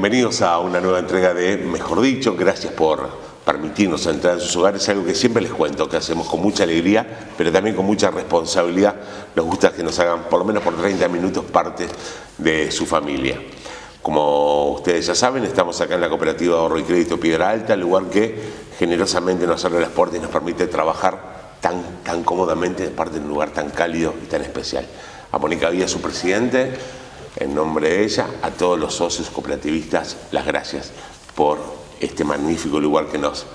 Bienvenidos a una nueva entrega de Mejor Dicho. Gracias por permitirnos entrar en sus hogares. Es algo que siempre les cuento, que hacemos con mucha alegría, pero también con mucha responsabilidad. Nos gusta que nos hagan por lo menos por 30 minutos parte de su familia. Como ustedes ya saben, estamos acá en la Cooperativa de Ahorro y Crédito Piedra Alta, el lugar que generosamente nos abre las puertas y nos permite trabajar tan cómodamente, aparte de un lugar tan cálido y tan especial. A Mónica Villa, su presidente, en nombre de ella, a todos los socios cooperativistas, las gracias por este magnífico lugar que nos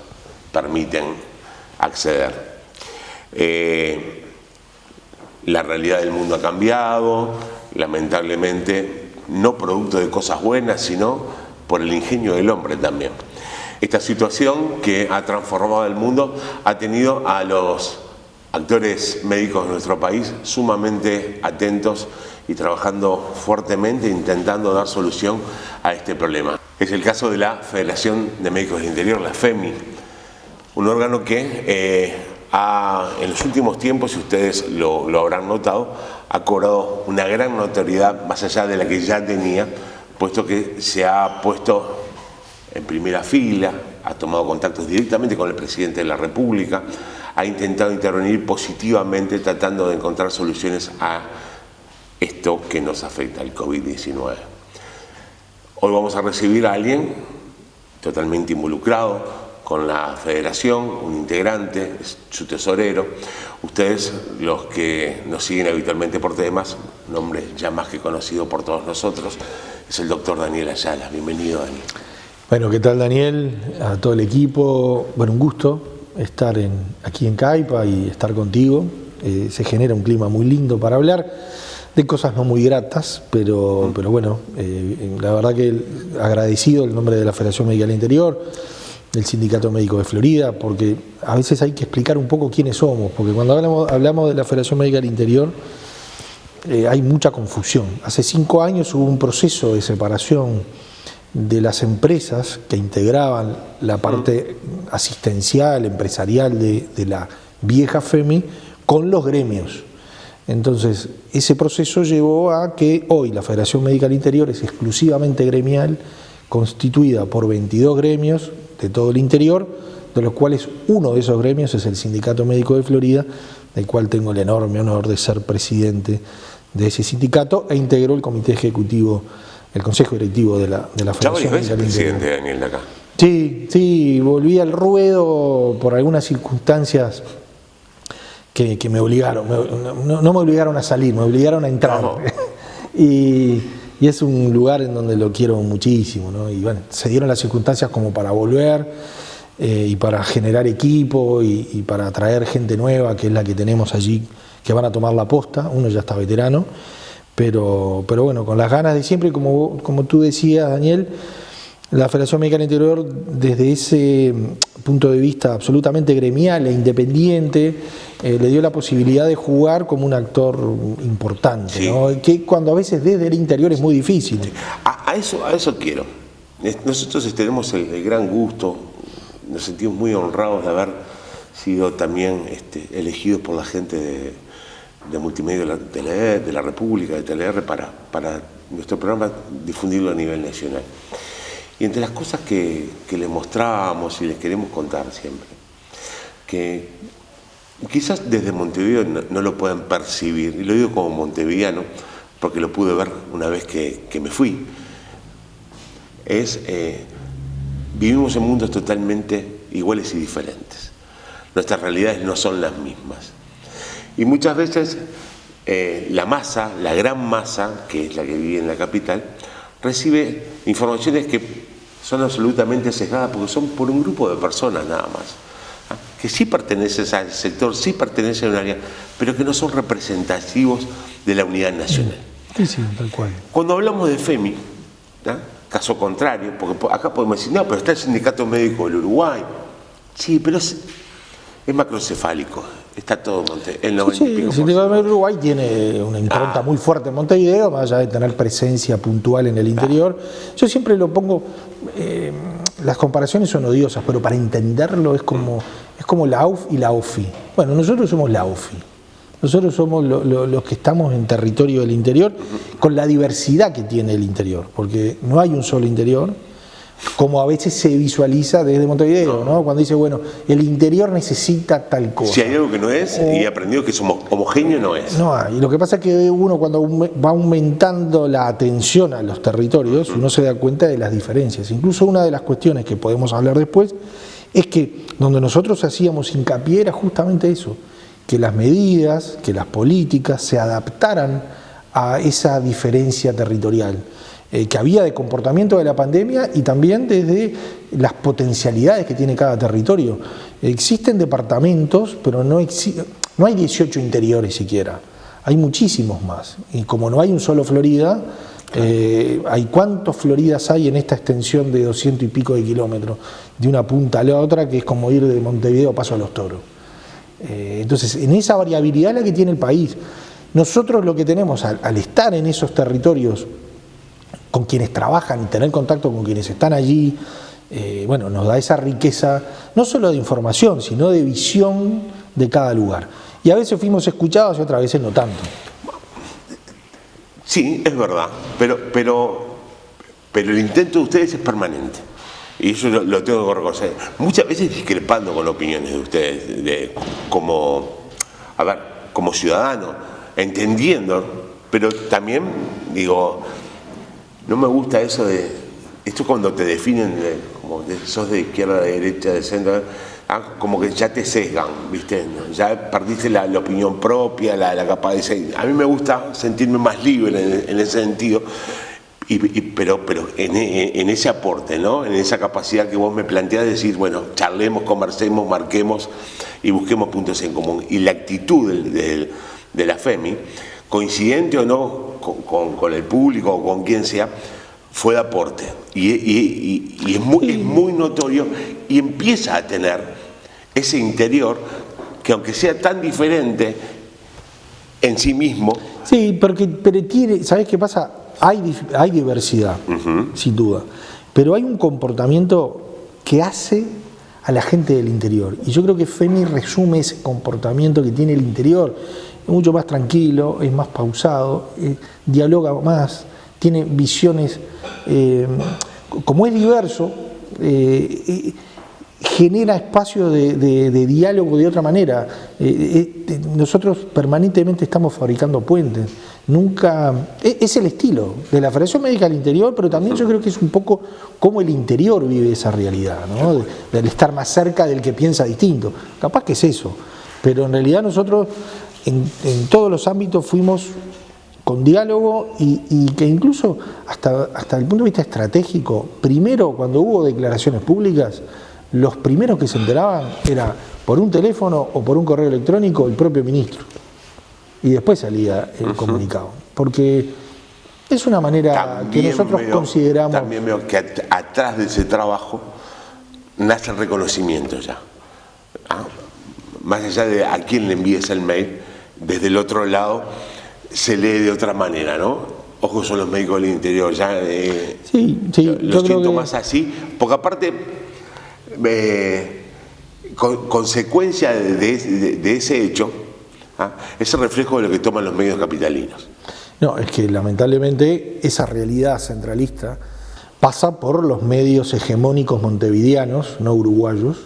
permiten acceder. La realidad del mundo ha cambiado, lamentablemente, no producto de cosas buenas, sino por el ingenio del hombre también. Esta situación que ha transformado el mundo ha tenido a los actores médicos de nuestro país sumamente atentos y trabajando fuertemente, intentando dar solución a este problema. Es el caso de la Federación de Médicos del Interior, la FEMI, un órgano que en los últimos tiempos, si ustedes lo habrán notado, ha cobrado una gran notoriedad más allá de la que ya tenía, puesto que se ha puesto en primera fila, ha tomado contactos directamente con el presidente de la República, ha intentado intervenir positivamente tratando de encontrar soluciones a esto que nos afecta, el COVID-19. Hoy vamos a recibir a alguien totalmente involucrado con la federación, un integrante, su tesorero. Ustedes, los que nos siguen habitualmente por temas, nombre ya más que conocido por todos nosotros, es el doctor Daniel Ayala. Bienvenido, Daniel. Bueno, ¿qué tal, Daniel? A todo el equipo, bueno, un gusto estar aquí en Caipa y estar contigo. Se genera un clima muy lindo para hablar de cosas no muy gratas, pero bueno, la verdad que agradecido el nombre de la Federación Médica del Interior, del Sindicato Médico de Florida, porque a veces hay que explicar un poco quiénes somos, porque cuando hablamos de la Federación Médica del Interior hay mucha confusión. Hace 5 años hubo un proceso de separación de las empresas que integraban la parte asistencial, empresarial de la vieja FEMI con los gremios. Entonces, ese proceso llevó a que hoy la Federación Médica del Interior es exclusivamente gremial, constituida por 22 gremios de todo el interior, de los cuales uno de esos gremios es el Sindicato Médico de Florida, del cual tengo el enorme honor de ser presidente de ese sindicato e integró el comité ejecutivo, el consejo directivo de la Federación Médica del Interior. Presidente Daniel de acá. Sí, volví al ruedo por algunas circunstancias que me obligaron, no me obligaron a salir, me obligaron a entrar. No. Y es un lugar en donde lo quiero muchísimo, ¿no? Y bueno, se dieron las circunstancias como para volver y para generar equipo y para atraer gente nueva, que es la que tenemos allí, que van a tomar la posta. Uno ya está veterano, pero bueno, con las ganas de siempre, como tú decías, Daniel, la Federación Médica del Interior, desde ese punto de vista absolutamente gremial e independiente, le dio la posibilidad de jugar como un actor importante, sí, ¿no? Que cuando a veces desde el interior es muy difícil. Sí. A eso quiero. Nosotros tenemos el gran gusto, nos sentimos muy honrados de haber sido también elegidos por la gente de Multimedia de la República, de TLR, para nuestro programa difundirlo a nivel nacional. Y entre las cosas que les mostrábamos y les queremos contar siempre, que quizás desde Montevideo no lo puedan percibir, y lo digo como montevideano, porque lo pude ver una vez que me fui, vivimos en mundos totalmente iguales y diferentes. Nuestras realidades no son las mismas. Y muchas veces la masa, la gran masa, que es la que vive en la capital, recibe informaciones que son absolutamente sesgadas porque son por un grupo de personas nada más, que sí pertenecen al sector, sí pertenecen a un área, pero que no son representativos de la unidad nacional. Sí, tal cual. Cuando hablamos de FEMI, ¿no? Caso contrario, porque acá podemos decir, no, pero está el Sindicato Médico del Uruguay. Sí, pero es macrocefálico. Está todo el 90 sí, y pico. El Sindicato del Uruguay tiene una impronta muy fuerte en Montevideo, más allá de tener presencia puntual en el interior. Yo siempre lo pongo, las comparaciones son odiosas, pero para entenderlo es como la AUF y la OFI. Bueno, nosotros somos la OFI. Nosotros somos los que estamos en territorio del interior, con la diversidad que tiene el interior, porque no hay un solo interior, como a veces se visualiza desde Montevideo, ¿no? Cuando dice, bueno, el interior necesita tal cosa. Si hay algo que no es, y he aprendido que somos homogéneos, no es. No hay. Y lo que pasa es que uno, cuando va aumentando la atención a los territorios, uno se da cuenta de las diferencias. Incluso una de las cuestiones que podemos hablar después es que donde nosotros hacíamos hincapié era justamente eso, que las medidas, que las políticas se adaptaran a esa diferencia territorial que había de comportamiento de la pandemia y también desde las potencialidades que tiene cada territorio. Existen departamentos, pero no hay 18 interiores siquiera, hay muchísimos más. Y como no hay un solo Florida, hay cuántos Floridas hay en esta extensión de 200 y pico de kilómetros, de una punta a la otra, que es como ir de Montevideo a Paso a los Toros. Entonces, en esa variabilidad la que tiene el país, nosotros lo que tenemos al estar en esos territorios, con quienes trabajan y tener contacto con quienes están allí, bueno, nos da esa riqueza, no solo de información, sino de visión de cada lugar. Y a veces fuimos escuchados y otras veces no tanto. Sí, es verdad, pero el intento de ustedes es permanente. Y eso lo tengo que reconocer. Muchas veces discrepando con opiniones de ustedes, como ciudadano, entendiendo, pero también, digo, no me gusta eso esto cuando te definen como sos de izquierda, de derecha, de centro, como que ya te sesgan, ¿viste? Ya perdiste la opinión propia, la capacidad. A mí me gusta sentirme más libre en ese sentido, pero en ese aporte, ¿no? En esa capacidad que vos me planteás de decir, bueno, charlemos, conversemos, marquemos y busquemos puntos en común. Y la actitud de la FEMI, coincidente o no con el público o con quien sea, fue de aporte y es muy notorio y empieza a tener ese interior que, aunque sea tan diferente en sí mismo. Sí, pero tiene, ¿sabés qué pasa? Hay diversidad, sin duda, pero hay un comportamiento que hace a la gente del interior, y yo creo que FEMI resume ese comportamiento que tiene el interior. Es mucho más tranquilo, es más pausado, dialoga más, tiene visiones, como es diverso, genera espacio de diálogo de otra manera. Nosotros permanentemente estamos fabricando puentes. Nunca es el estilo de la Federación Médica del Interior, pero también yo creo que es un poco cómo el interior vive esa realidad, ¿no? Del estar más cerca del que piensa distinto. Capaz que es eso, pero en realidad nosotros en todos los ámbitos fuimos con diálogo y que incluso hasta el punto de vista estratégico, primero cuando hubo declaraciones públicas, los primeros que se enteraban era por un teléfono o por un correo electrónico el propio ministro, y después salía el comunicado, porque es una manera también que nosotros consideramos. También veo que atrás de ese trabajo nace el reconocimiento ya, más allá de a quién le envíes el mail, desde el otro lado se lee de otra manera, ¿no? Ojos son los médicos del interior, ya sí, lo siento más así, porque aparte consecuencia de ese hecho, ese reflejo de lo que toman los medios capitalinos. No, es que lamentablemente esa realidad centralista pasa por los medios hegemónicos montevideanos, no uruguayos,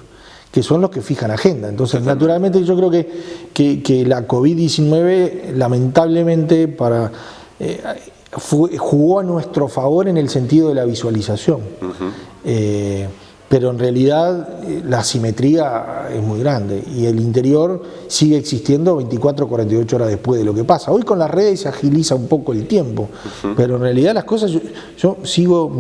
que son los que fijan agenda. Entonces, naturalmente, yo creo que la COVID-19, lamentablemente, jugó a nuestro favor en el sentido de la visualización. Pero en realidad la asimetría es muy grande y el interior sigue existiendo 24 o 48 horas después de lo que pasa. Hoy con las redes se agiliza un poco el tiempo, pero en realidad las cosas, yo sigo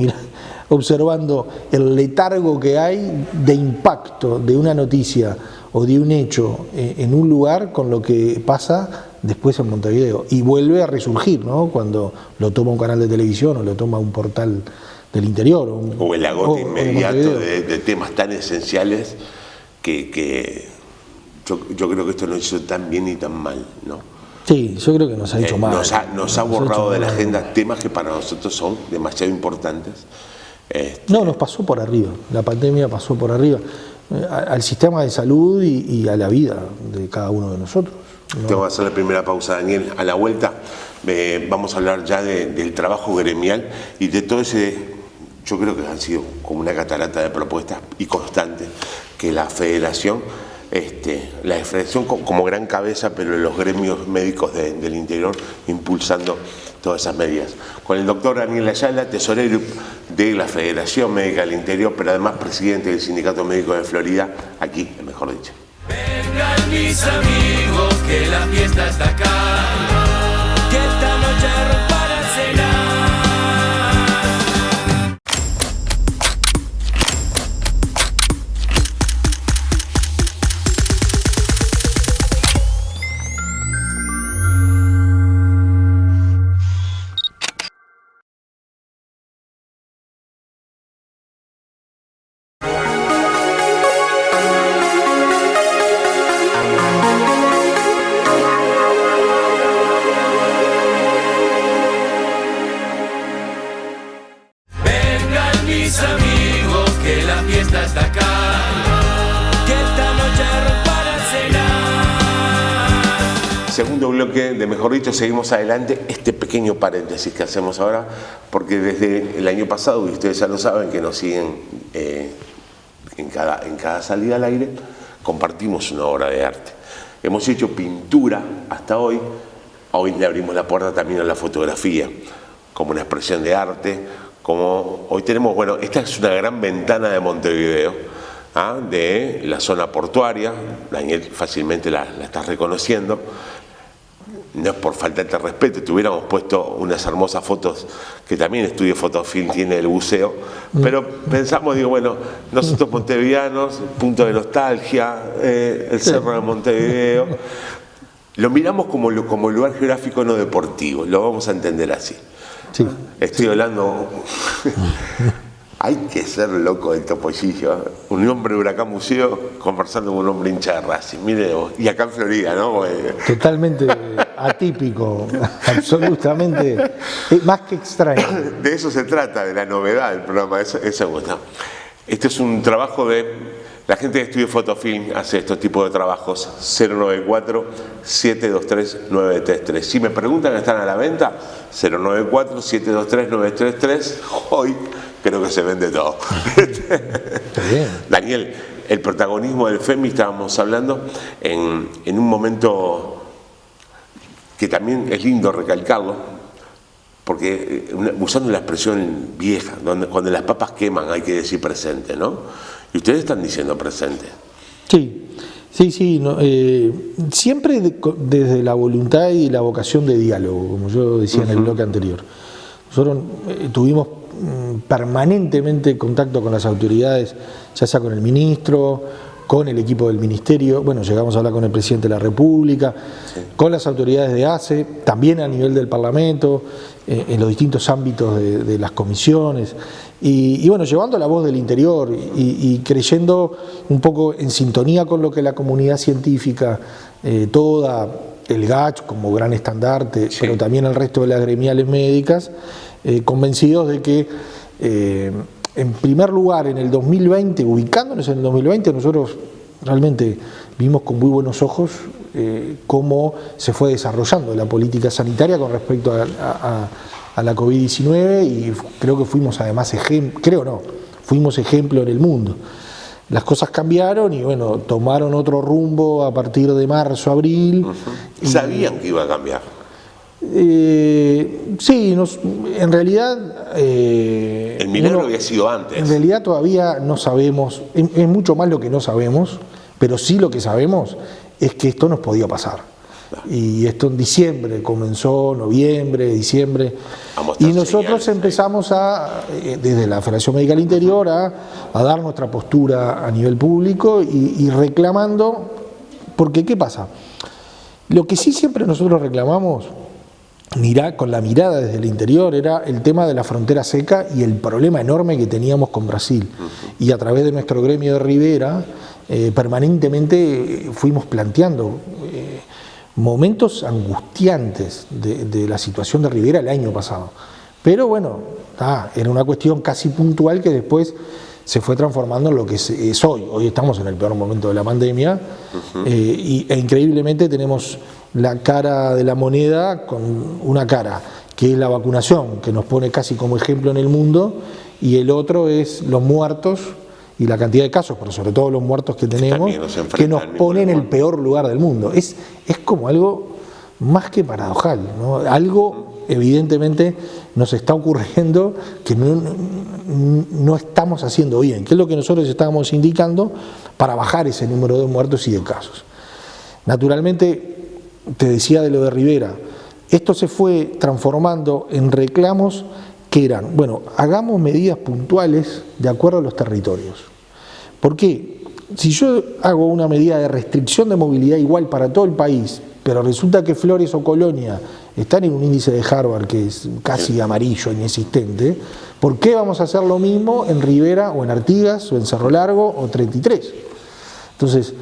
observando el letargo que hay de impacto de una noticia o de un hecho en un lugar con lo que pasa después en Montevideo, y vuelve a resurgir, ¿no? Cuando lo toma un canal de televisión o lo toma un portal del interior. O el agote inmediato de temas tan esenciales que yo creo que esto no hizo tan bien ni tan mal, ¿no? Sí, yo creo que nos ha hecho mal. Nos ha borrado de la agenda temas que para nosotros son demasiado importantes. No, nos pasó por arriba, la pandemia pasó por arriba al sistema de salud y a la vida de cada uno de nosotros. No. Tengo que hacer la primera pausa, Daniel. A la vuelta vamos a hablar ya del trabajo gremial y de todo ese, yo creo que han sido como una catarata de propuestas y constantes que la federación, la federación como gran cabeza, pero los gremios médicos del interior impulsando todas esas medidas. Con el doctor Daniel Ayala, tesorero de la Federación Médica del Interior, pero además presidente del Sindicato Médico de Florida, aquí, mejor dicho. Vengan mis amigos, que la fiesta está acá, que esta noche para cenar. Mis amigos, que la fiesta está acá, que esta noche para cenar. Segundo bloque de Mejor Dicho, seguimos adelante. Este pequeño paréntesis que hacemos ahora, porque desde el año pasado, y ustedes ya lo saben, que nos siguen en cada salida al aire, compartimos una obra de arte. Hemos hecho pintura hasta hoy. Hoy le abrimos la puerta también a la fotografía, como una expresión de arte. Como hoy tenemos, bueno, esta es una gran ventana de Montevideo, de la zona portuaria. Daniel fácilmente la estás reconociendo. No es por falta de respeto, te hubiéramos puesto unas hermosas fotos que también Estudio Fotofilm tiene del buceo, pero pensamos, digo, bueno, nosotros montevideanos, punto de nostalgia, el Cerro de Montevideo, lo miramos como lugar geográfico no deportivo, lo vamos a entender así. Sí, estoy hablando. Hay que ser loco del Topollillo, un hombre de Huracán Museo conversando con un hombre hincha de Racing. Mire vos, y acá en Florida, ¿no? Totalmente atípico, absolutamente, más que extraño. De eso se trata, de la novedad del programa, eso me gusta. Este es un trabajo de la gente de Estudio Fotofilm, hace estos tipos de trabajos. 094-723-933. Si me preguntan, ¿están a la venta? 094-723-933. Hoy creo que se vende todo. Daniel, el protagonismo del FEMI, estábamos hablando en un momento que también es lindo recalcarlo, porque usando la expresión vieja, cuando las papas queman hay que decir presente, ¿no? Y ustedes están diciendo presente. Sí, no, siempre desde la voluntad y la vocación de diálogo, como yo decía en el bloque anterior. Nosotros tuvimos permanentemente contacto con las autoridades, ya sea con el ministro, con el equipo del ministerio, bueno, llegamos a hablar con el presidente de la República, sí, con las autoridades de ACE, también a nivel del Parlamento, en los distintos ámbitos de las comisiones, y bueno, llevando la voz del interior y creyendo un poco en sintonía con lo que la comunidad científica, toda, el GACH como gran estandarte, sí, pero también el resto de las gremiales médicas, convencidos de que en primer lugar en el 2020, ubicándonos en el 2020, nosotros realmente vimos con muy buenos ojos cómo se fue desarrollando la política sanitaria con respecto a la COVID-19, y creo que fuimos además fuimos ejemplo en el mundo. Las cosas cambiaron y bueno, tomaron otro rumbo a partir de marzo, abril. ¿Sabían que iba a cambiar? Sí, en realidad... el milagro había sido antes. En realidad todavía no sabemos, es mucho más lo que no sabemos, pero sí lo que sabemos es que esto nos podía pasar. Y esto en diciembre, comenzó noviembre, diciembre, y nosotros empezamos desde la Federación Médica del Interior a dar nuestra postura a nivel público y reclamando, porque ¿qué pasa? Lo que sí siempre nosotros reclamamos, con la mirada desde el interior, era el tema de la frontera seca y el problema enorme que teníamos con Brasil. Y a través de nuestro gremio de Ribera, permanentemente fuimos planteando momentos angustiantes de la situación de Ribera el año pasado. Pero bueno, era una cuestión casi puntual que después se fue transformando en lo que es hoy. Hoy estamos en el peor momento de la pandemia, e increíblemente tenemos la cara de la moneda con una cara, que es la vacunación, que nos pone casi como ejemplo en el mundo, y el otro es los muertos y la cantidad de casos, pero sobre todo los muertos que tenemos, que nos pone en el peor lugar del mundo. Es como algo más que paradojal, ¿no? Algo evidentemente nos está ocurriendo que no estamos haciendo bien, que es lo que nosotros estábamos indicando para bajar ese número de muertos y de casos. Naturalmente, te decía de lo de Rivera, esto se fue transformando en reclamos que eran, bueno, hagamos medidas puntuales de acuerdo a los territorios. ¿Por qué? Si yo hago una medida de restricción de movilidad igual para todo el país, pero resulta que Flores o Colonia están en un índice de Harvard que es casi amarillo, inexistente, ¿por qué vamos a hacer lo mismo en Rivera o en Artigas o en Cerro Largo o 33? Entonces,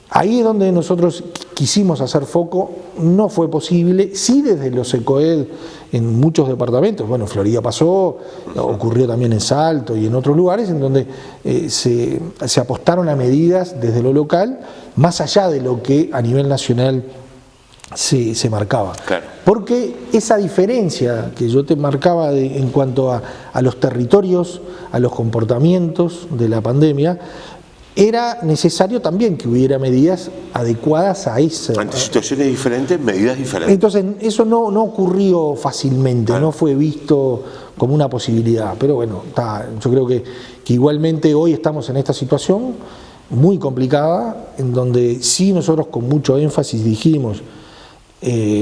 ahí es donde nosotros quisimos hacer foco, no fue posible, sí desde los ECOED en muchos departamentos, bueno, Florida pasó, ocurrió también en Salto y en otros lugares en donde se apostaron a medidas desde lo local, más allá de lo que a nivel nacional se marcaba. Claro. Porque esa diferencia que yo te marcaba en cuanto a los territorios, a los comportamientos de la pandemia, era necesario también que hubiera medidas adecuadas a esa. Ante situaciones diferentes, medidas diferentes. Entonces, eso no ocurrió fácilmente, no fue visto como una posibilidad. Pero bueno, yo creo que igualmente hoy estamos en esta situación muy complicada, en donde sí nosotros con mucho énfasis dijimos,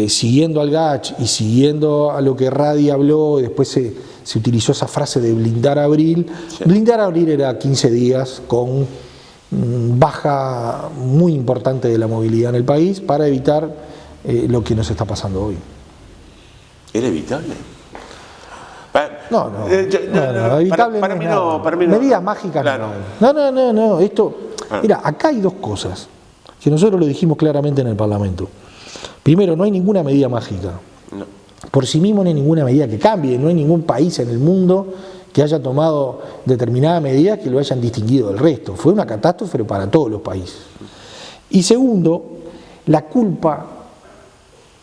siguiendo al GACH y siguiendo a lo que Radi habló, y después se utilizó esa frase de blindar abril. Sí. Blindar abril era 15 días con baja muy importante de la movilidad en el país para evitar lo que nos está pasando hoy. ¿Era evitable? No, evitable para mí no. Medidas mágicas claro. No. Esto, mira, acá hay dos cosas que nosotros lo dijimos claramente en el Parlamento. Primero, no hay ninguna medida mágica. No. Por sí mismo no hay ninguna medida que cambie, no hay ningún país en el mundo que haya tomado determinada medida que lo hayan distinguido del resto. Fue una catástrofe para todos los países. Y segundo, la culpa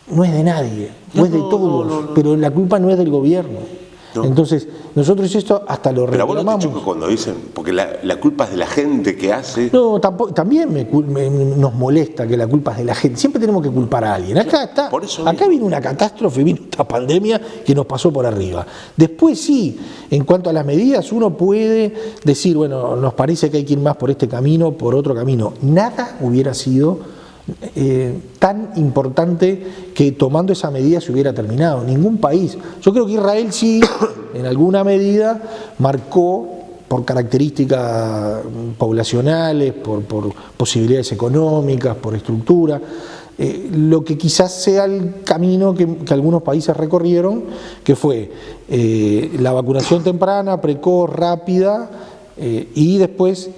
no es de nadie, no es de todos, pero la culpa no es del gobierno. No. Entonces, nosotros esto hasta lo reclamamos. Pero vos no te choca cuando dicen, porque la culpa es de la gente que hace. No, también nos molesta que la culpa es de la gente. Siempre tenemos que culpar a alguien. Acá vino una catástrofe, vino esta pandemia que nos pasó por arriba. Después sí, en cuanto a las medidas, uno puede decir, bueno, nos parece que hay que ir más por este camino, por otro camino. Nada hubiera sido tan importante que tomando esa medida se hubiera terminado. Ningún país. Yo creo que Israel sí, en alguna medida, marcó por características poblacionales, por posibilidades económicas, por estructura, lo que quizás sea el camino que algunos países recorrieron, que fue la vacunación temprana, precoz, rápida, y después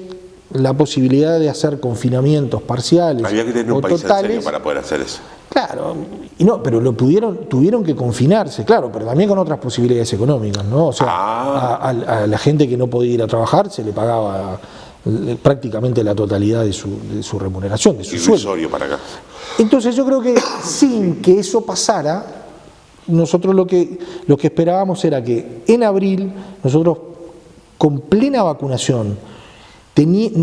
la posibilidad de hacer confinamientos parciales. Había que tener un país totales, en serio para poder hacer eso. Claro, y no, pero tuvieron que confinarse, claro, pero también con otras posibilidades económicas, ¿no? O sea, a la gente que no podía ir a trabajar se le pagaba prácticamente la totalidad de su remuneración, de su sueldo. Para acá. Entonces yo creo que sin que eso pasara, nosotros lo que esperábamos era que en abril nosotros con plena vacunación,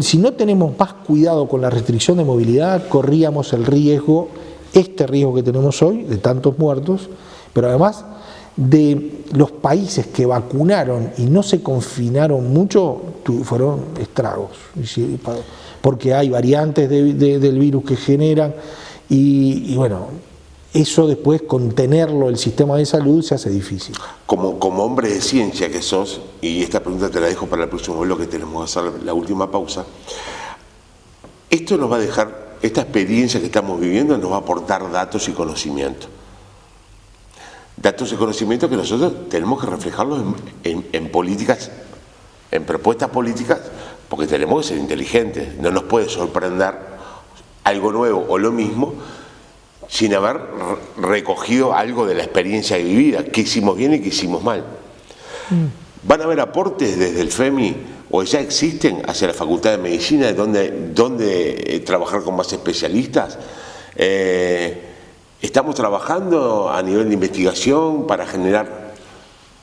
si no tenemos más cuidado con la restricción de movilidad, corríamos el riesgo, este riesgo que tenemos hoy, de tantos muertos, pero además de los países que vacunaron y no se confinaron mucho, fueron estragos, porque hay variantes del virus que generan y bueno, eso después contenerlo el sistema de salud se hace difícil. Como hombre de ciencia que sos, y esta pregunta te la dejo para el próximo bloque, tenemos que hacer la última pausa, esto nos va a dejar, esta experiencia que estamos viviendo nos va a aportar datos y conocimiento. Datos y conocimiento que nosotros tenemos que reflejarlos en políticas, en propuestas políticas, porque tenemos que ser inteligentes. No nos puede sorprender algo nuevo o lo mismo sin haber recogido algo de la experiencia vivida, qué hicimos bien y qué hicimos mal. ¿Van a haber aportes desde el FEMI o ya existen hacia la Facultad de Medicina donde trabajar con más especialistas? ¿Estamos trabajando a nivel de investigación para generar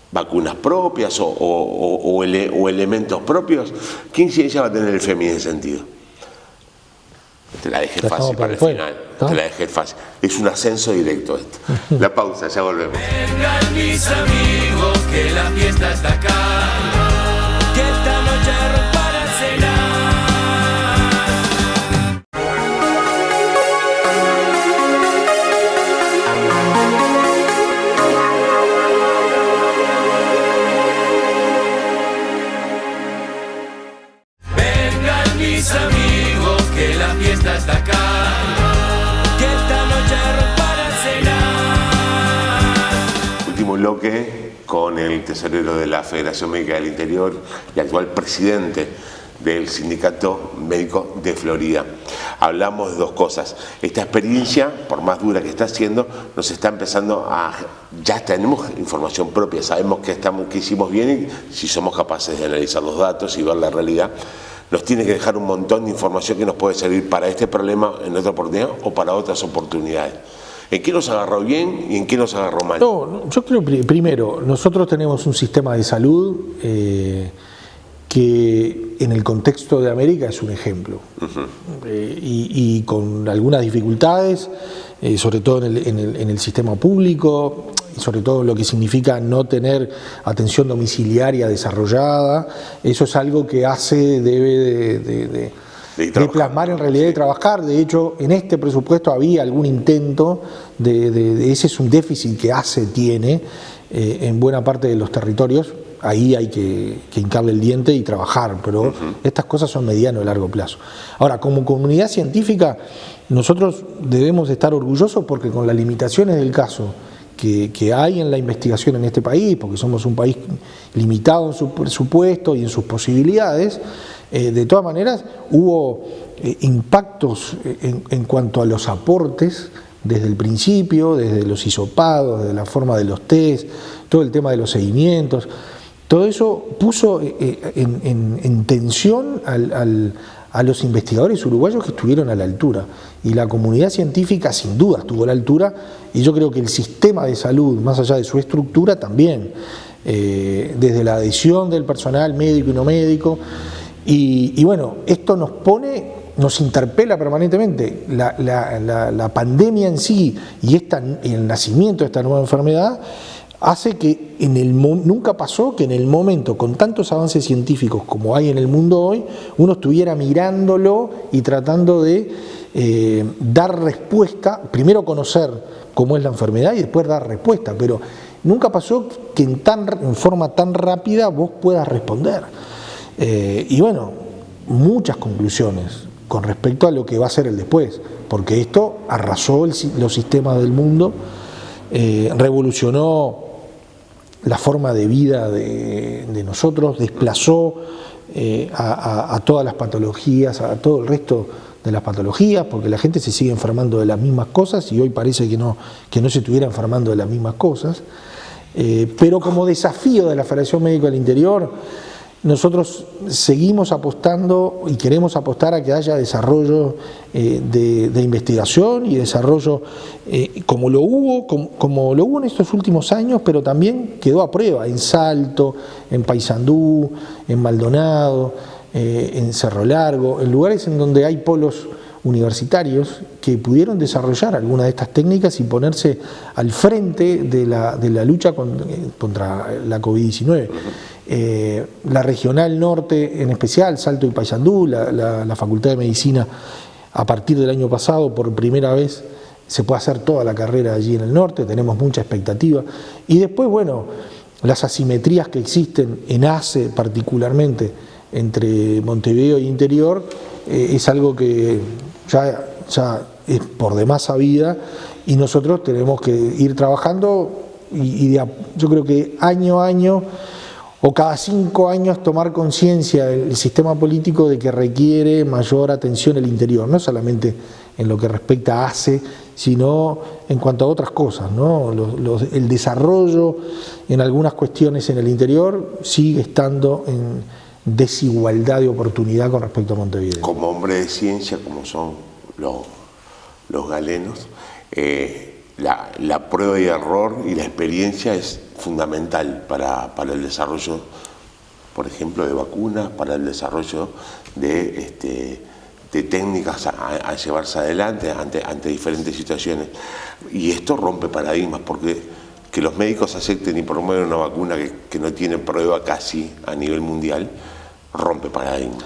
vacunas propias o elementos propios? ¿Qué incidencia va a tener el FMI en ese sentido? Te la dejé fácil para el final. ¿No? Te la dejé fácil. Es un ascenso directo esto. La pausa, ya volvemos. Vengan mis amigos, que la fiesta está acá. Que esta noche para cenar. Vengan mis amigos, que la fiesta está acá. Que esta noche para cenar. Último bloque con el tesorero de la Federación Médica del Interior y actual presidente del Sindicato Médico de Florida. Hablamos de dos cosas. Esta experiencia, por más dura que está siendo, nos está empezando a... Ya tenemos información propia, sabemos que hicimos bien y si somos capaces de analizar los datos y ver la realidad, nos tiene que dejar un montón de información que nos puede servir para este problema en otra oportunidad o para otras oportunidades. ¿En qué nos agarró bien y en qué nos agarró mal? No, yo creo primero, nosotros tenemos un sistema de salud que en el contexto de América es un ejemplo. Y con algunas dificultades, sobre todo en el sistema público, y sobre todo lo que significa no tener atención domiciliaria desarrollada. Eso es algo que debe de plasmar en realidad y trabajar. De hecho, en este presupuesto había algún intento ese es un déficit que tiene en buena parte de los territorios. Ahí hay que hincarle el diente y trabajar, pero estas cosas son mediano y largo plazo. Ahora, como comunidad científica, nosotros debemos estar orgullosos porque con las limitaciones del caso que hay en la investigación en este país, porque somos un país limitado en su presupuesto y en sus posibilidades, de todas maneras hubo impactos en cuanto a los aportes desde el principio, desde los hisopados, desde la forma de los test, todo el tema de los seguimientos. Todo eso puso en tensión a los investigadores uruguayos que estuvieron a la altura. Y la comunidad científica sin duda estuvo a la altura, y yo creo que el sistema de salud, más allá de su estructura, también, desde la adhesión del personal médico y no médico. Y bueno, esto nos interpela permanentemente. La pandemia en sí y el nacimiento de esta nueva enfermedad hace que nunca pasó que en el momento, con tantos avances científicos como hay en el mundo hoy, uno estuviera mirándolo y tratando de dar respuesta, primero conocer cómo es la enfermedad y después dar respuesta, pero nunca pasó que en forma tan rápida vos puedas responder. Y bueno, muchas conclusiones con respecto a lo que va a ser el después, porque esto arrasó los sistemas del mundo, revolucionó la forma de vida de nosotros, desplazó a todas las patologías, a todo el resto de las patologías, porque la gente se sigue enfermando de las mismas cosas y hoy parece que no se estuviera enfermando de las mismas cosas. Pero como desafío de la Federación Médica del Interior, nosotros seguimos apostando y queremos apostar a que haya desarrollo de investigación y desarrollo como lo hubo en estos últimos años, pero también quedó a prueba en Salto, en Paysandú, en Maldonado, en Cerro Largo, en lugares en donde hay polos universitarios que pudieron desarrollar alguna de estas técnicas y ponerse al frente de la lucha contra la COVID-19. La Regional Norte, en especial, Salto y Paysandú, la Facultad de Medicina, a partir del año pasado, por primera vez, se puede hacer toda la carrera allí en el norte, tenemos mucha expectativa. Y después, bueno, las asimetrías que existen en ACE particularmente, entre Montevideo e Interior, es algo que ya es por demás sabida y nosotros tenemos que ir trabajando yo creo que año a año o cada 5 años tomar conciencia del sistema político de que requiere mayor atención el interior, no solamente en lo que respecta a ACE, sino en cuanto a otras cosas, ¿no? El desarrollo en algunas cuestiones en el interior sigue estando en desigualdad de oportunidad con respecto a Montevideo. Como hombre de ciencia, como son los galenos, la prueba y error y la experiencia es fundamental para el desarrollo, por ejemplo, de vacunas, para el desarrollo de técnicas a llevarse adelante ante diferentes situaciones. Y esto rompe paradigmas, porque que los médicos acepten y promuevan una vacuna que no tiene prueba casi a nivel mundial, rompe paradigmas.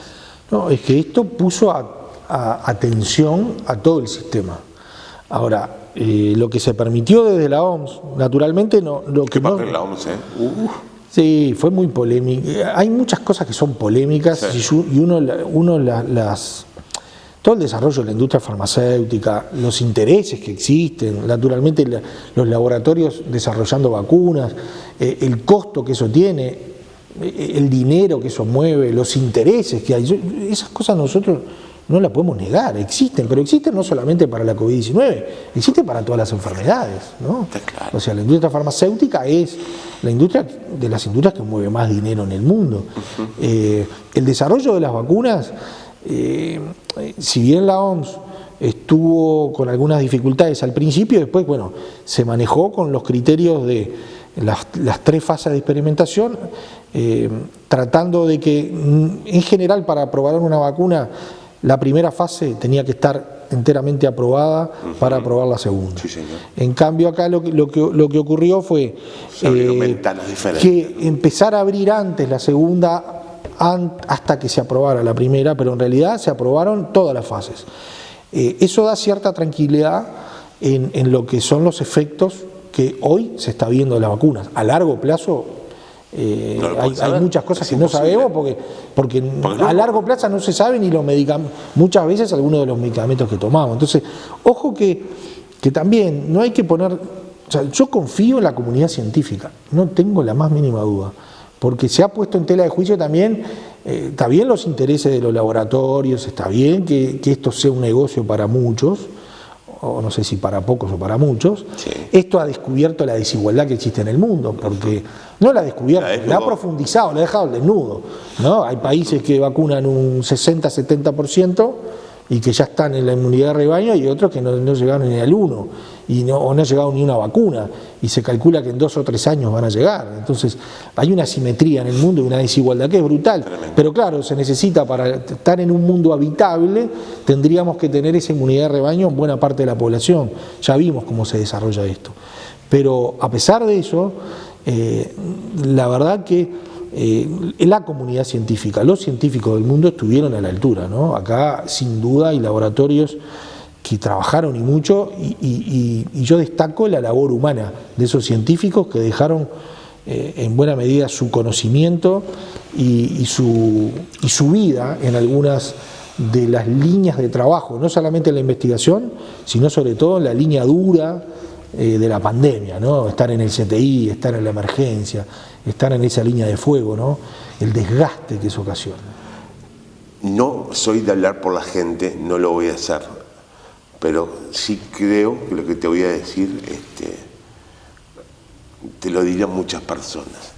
No, es que esto puso a tensión a todo el sistema. Ahora, lo que se permitió desde la OMS, naturalmente no... ¿Qué papel la OMS, Sí, fue muy polémico. Hay muchas cosas que son polémicas, sí. Y uno todo el desarrollo de la industria farmacéutica, los intereses que existen, naturalmente los laboratorios desarrollando vacunas, el costo que eso tiene, el dinero que eso mueve, los intereses que hay, esas cosas nosotros no las podemos negar, existen, pero existen no solamente para la COVID-19, existen para todas las enfermedades, ¿no? Claro. O sea, la industria farmacéutica es la industria de las industrias que mueve más dinero en el mundo. El desarrollo de las vacunas, si bien la OMS estuvo con algunas dificultades al principio, después, bueno, se manejó con los criterios de las 3 fases de experimentación, tratando de que, en general, para aprobar una vacuna, la primera fase tenía que estar enteramente aprobada para aprobar la segunda. Sí, señor. En cambio, acá lo que ocurrió fue que empezar a abrir antes la segunda hasta que se aprobara la primera, pero en realidad se aprobaron todas las fases. Eso da cierta tranquilidad en lo que son los efectos que hoy se está viendo de las vacunas. A largo plazo hay muchas cosas que no sabemos porque a largo plazo no se sabe ni los medicamentos, muchas veces algunos de los medicamentos que tomamos. Entonces, ojo que también no hay que poner, o sea, yo confío en la comunidad científica, no tengo la más mínima duda, porque se ha puesto en tela de juicio también, está bien los intereses de los laboratorios, está bien que esto sea un negocio para muchos, o no sé si para pocos o para muchos. Sí. Esto ha descubierto la desigualdad que existe en el mundo, porque no la ha descubierto, la ha profundizado, la ha dejado al desnudo, ¿no? Hay países que vacunan un 60-70% y que ya están en la inmunidad de rebaño, y otros que no llegaron ni al 1%, o no ha llegado ni una vacuna, y se calcula que en 2 o 3 años van a llegar. Entonces hay una asimetría en el mundo y una desigualdad que es brutal. Tremendo. Pero claro, se necesita, para estar en un mundo habitable, tendríamos que tener esa inmunidad de rebaño en buena parte de la población. Ya vimos cómo se desarrolla esto. Pero a pesar de eso, la verdad que la comunidad científica, los científicos del mundo estuvieron a la altura, ¿no? Acá sin duda hay laboratorios que trabajaron y mucho, y yo destaco la labor humana de esos científicos que dejaron en buena medida su conocimiento y su vida en algunas de las líneas de trabajo, no solamente en la investigación, sino sobre todo en la línea dura de la pandemia, ¿no? Estar en el CTI, estar en la emergencia, estar en esa línea de fuego, ¿no? El desgaste que eso ocasiona. No soy de hablar por la gente, no lo voy a hacer, pero sí creo que lo que te voy a decir te lo dirán muchas personas.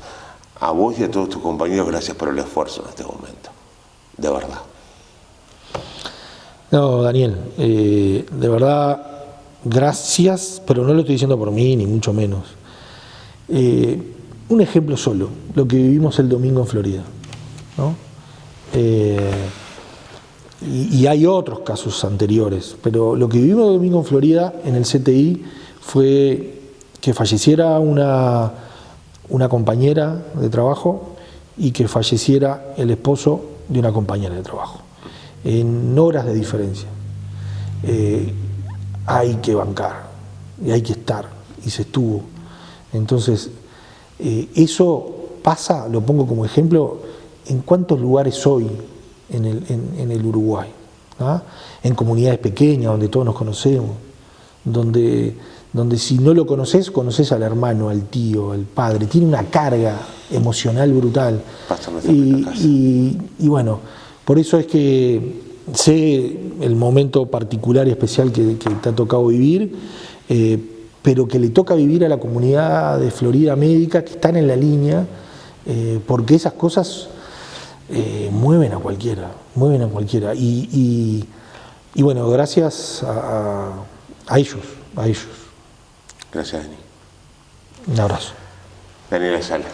A vos y a todos tus compañeros, gracias por el esfuerzo en este momento, de verdad. No, Daniel, de verdad, gracias, pero no lo estoy diciendo por mí, ni mucho menos. Un ejemplo solo, lo que vivimos el domingo en Florida, ¿no? Y hay otros casos anteriores, pero lo que vivimos el domingo en Florida, en el CTI, fue que falleciera una compañera de trabajo y que falleciera el esposo de una compañera de trabajo, en horas de diferencia. Hay que bancar, y hay que estar, y se estuvo. Entonces, eso pasa, lo pongo como ejemplo, en cuántos lugares hoy en el Uruguay, ¿no? En comunidades pequeñas donde todos nos conocemos, donde si no lo conoces al hermano, al tío, al padre, tiene una carga emocional brutal. Y bueno, por eso es que sé el momento particular y especial que te ha tocado vivir, pero que le toca vivir a la comunidad de Florida médica que están en la línea, porque esas cosas mueven a cualquiera. Y bueno, gracias a ellos. Gracias, Dani. Un abrazo. Daniela Sala.